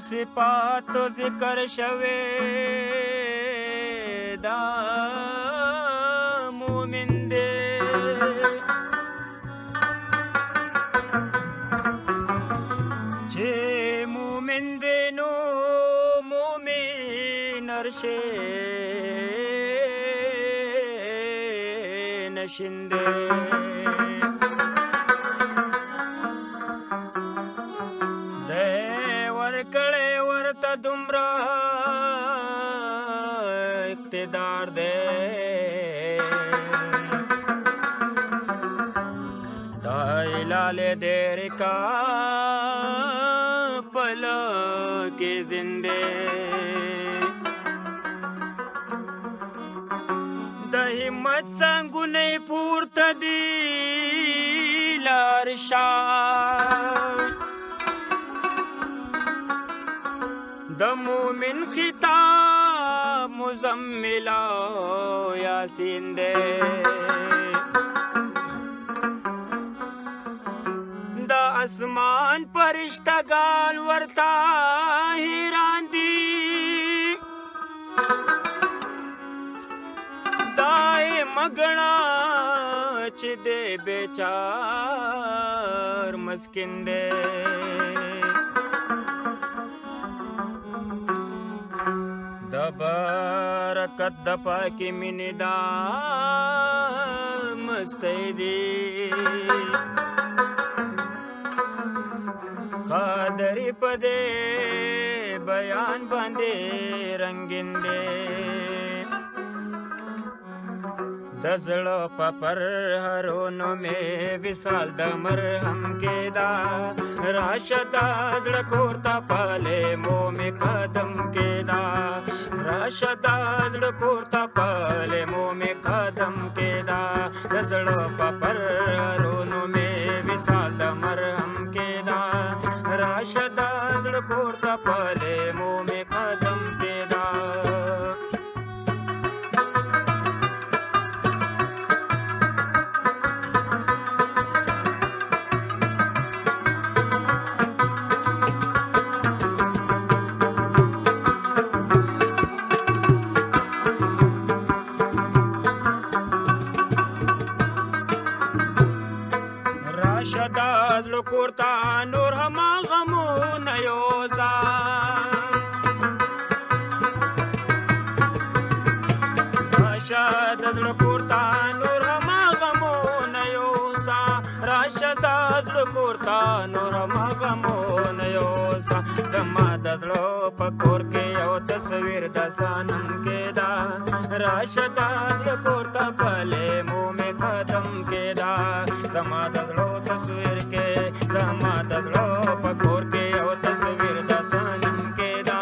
सिपातो जिक्र शवे दा मोमिंदे छे मोमिंदे नो मोमिन अरशे नशिंदे कळे वरता दुमरा इक्तदार दे दाई लाले देर का पल के जिंदे दही मत सांगू नहीं पूर्त दिलारशा द मोमिन खिताब मुजम्मिला यासीन दे द आसमान परिश्ता गाल वरता हिरान दी दाए मगना चिदे बेचार मस्किन दे बरकत दपा की मिनिदा मस्तैदी खादरी पदे बयान बंदे रंगिंदे दजड़ो पपर हरोनो में विशाल दमर हम केदा राशदा जड़ कोरता पाले मो में कदम केदा राशदा जड़ कोरता पाले मो में कदम केदा दजड़ो पपर हरोनो में विशाल दमर हम केदा राशदा जड़ कोरता पाले मो में कदम केदा राशदाज लो कोरता नूर हमा गमो नयोसा राशदाज लो कोरता नूर हमा गमो नयोसा राशदाज लो कोरता नूर हमा गमो नयोसा जमादाज लो पकोर के ओ तस्वीर दसानम केदा राशदाज लो कोरता पले मुँह में कदम केदा समादाज लो तस्वीर के समादाज लो पकोर के ओ तस्वीर दसानम केदा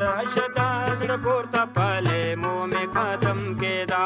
राशदाज लो कोरता पले मुँह में कदम केदा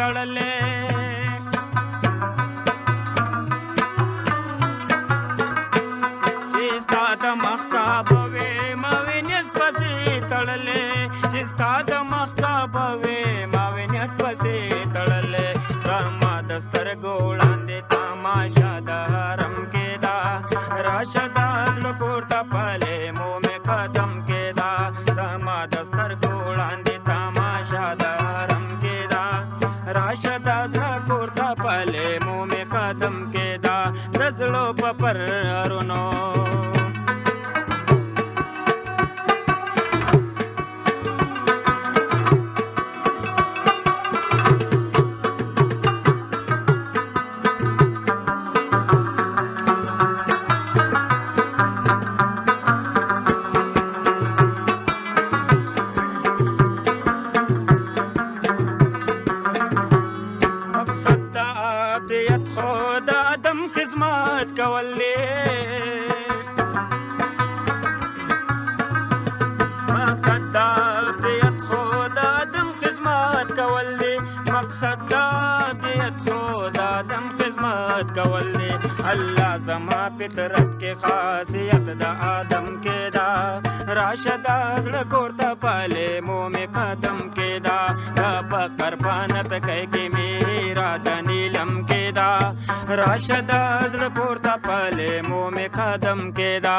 تړلې چې ستا د مخ کعبه وې ما وینې پسې تړلې چې ستا د مخ کعبه وې ما وینې پسې تړلې زما د سترګو وړاندې تماشا د حرم کې دا راشه دا زړه کور ته پلې مو مې قدم کې دا زما د سترګو وړاندې تماشا د حرم کې دا راشه دا زړه کور ته پلې مو مې قدم کې دا د زړه په پرونو خود آدم خدمت کولی مقصد دا دیت خود آدم خدمت کولی مقصد دا دیت خود آدم خدمت کولی اللہ زما فطرت کے خاصیت دا آدم کے دا راشد زړه کور ته پالے مو میں قدم کے دا پکر پانت کہہ کے میرا د نیلم کے دا راشد زړه کور ته پالے مو میں قدم کے دا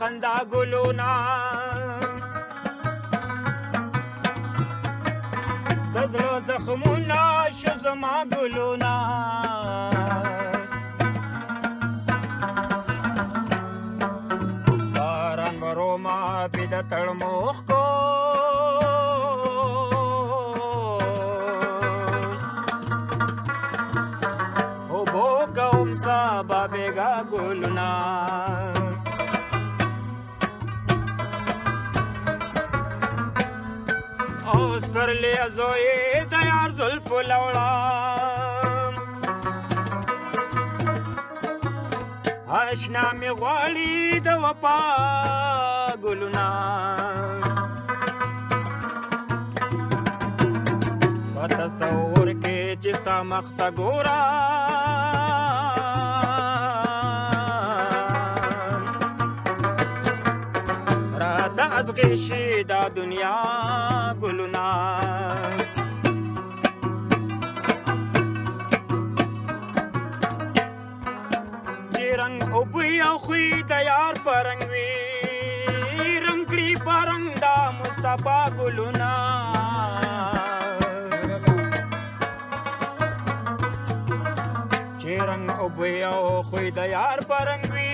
خندا ګلونا د زړه زخمونه شو زما ګلونا باران وروما پیدا تړموخ کو او بو کوم سبا بیگا ګلونا اوس پر لیازوی د یار زلفو لوړم اشنا می غواړي د وفا ګلونه په تصور کې چې ستا مخ ته ګورم راته ازغېشي دا دنیا ګلونه چې رنګ او بوی او خوی د یار په رنګ وي رنګ کړي په رنګ دا مصطفی ګلونه چې رنګ او بوی او خوی د یار په رنګ وي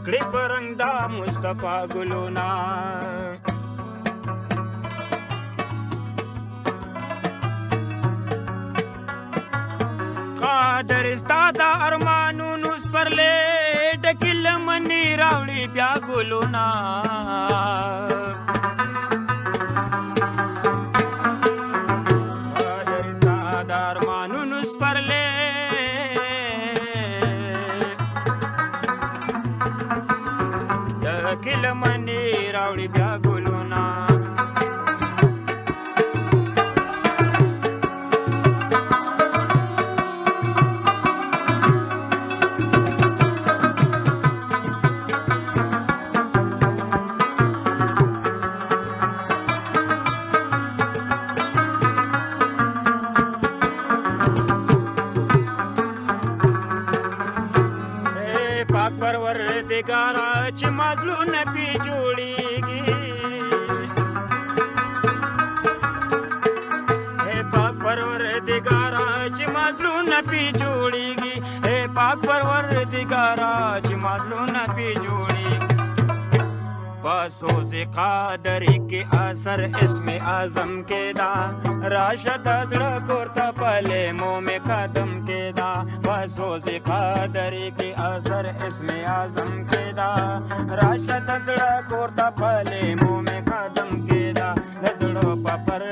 کړي پرنګ دا مصطفی ګلونا قادر ستا دا ارمانونو سپرلې ډکې لمنې راوړي بیا ګلونا قادر ستا دا ارمانونو سپرلې खिल मनी रावड़ी ब्यागुलुना पाक परवर दिगाराची माजलून पिजुळीगी हे पाक परवर दिगाराची माजलून पिजुळीगी हे पाक परवर दिगाराची माजलून पिजुळी बसों से कादरी के असर इसमें आजम के दा राशद अजड़ कोरता पले मुँह में कदम के दा बसों से कादरी के असर इसमें आजम के दा राशद अजड़ कोरता पले मुँह में कदम के दा नजड़ों पर